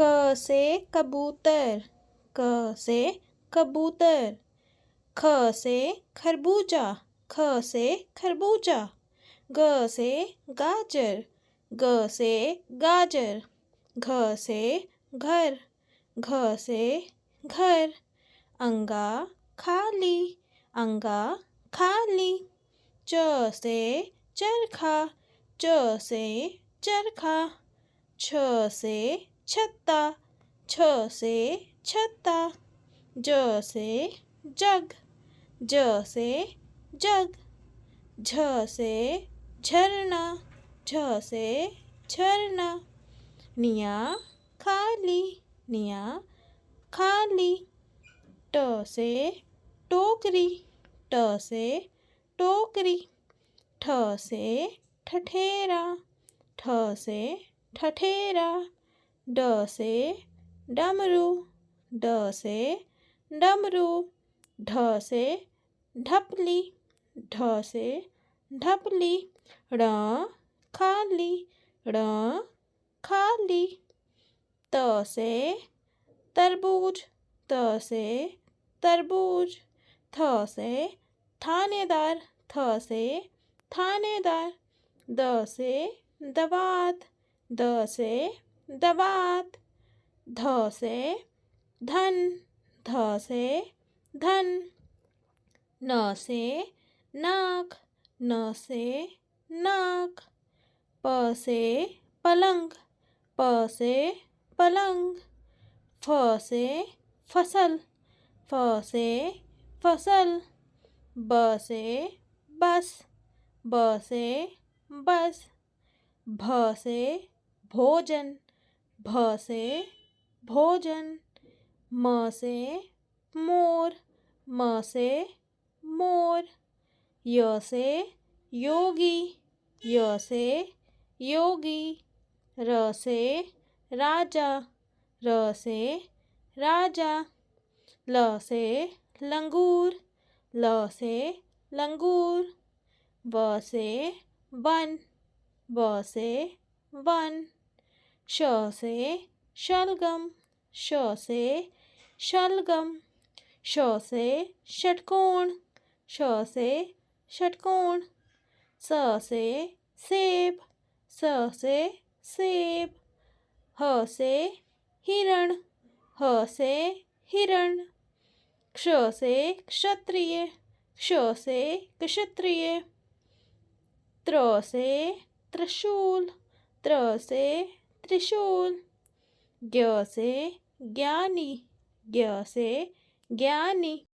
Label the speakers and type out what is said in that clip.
Speaker 1: क से कबूतर, क से कबूतर। ख से खरबूजा, ख से खरबूजा। ग से गाजर, ग से गाजर। घ से घर, घ से घर। अंगा खाली, अंगा खाली। च से चरखा, च से चरखा। छ से छत्ता, छ से छत्ता। ज से जग, ज से जग। झ से झरना, झ से झरना। निया खाली, निया खाली। ट से टोकरी, ट से टोकरी। ठ से ठठेरा, ठ से ठठेरा। ड से डमरू, ड से डमरू। ढ से ढपली, ढ से ढपली। ड़ खाली, ड़ खाली। त से तरबूज, त से तरबूज। थ से थानेदार, थ से थानेदार। द से दवात, द से दवात। ध से धन, ध से धन। न से नाक, न से नाक। प से पलंग, प से पलंग। फ से फसल, फ से फसल। ब से बस, ब से बस। भ से भोजन, भ से भोजन। म से मोर, म से मोर। य से योगी, य से योगी। र से राजा, र से राजा। ल से लंगूर, ल से लंगूर। व से वन, व से वन। श से शलगम, श से शलगम। श से षटकोण, श से षटकोण। स से सेब, स से सेब। ह से हिरण, ह से हिरण। क्ष से क्षत्रिय, क्ष से क्षत्रिय। त्र से त्रिशूल, त्र से त्रिशूल। ज्ञ से ज्ञानी, ज्ञ से ज्ञानी।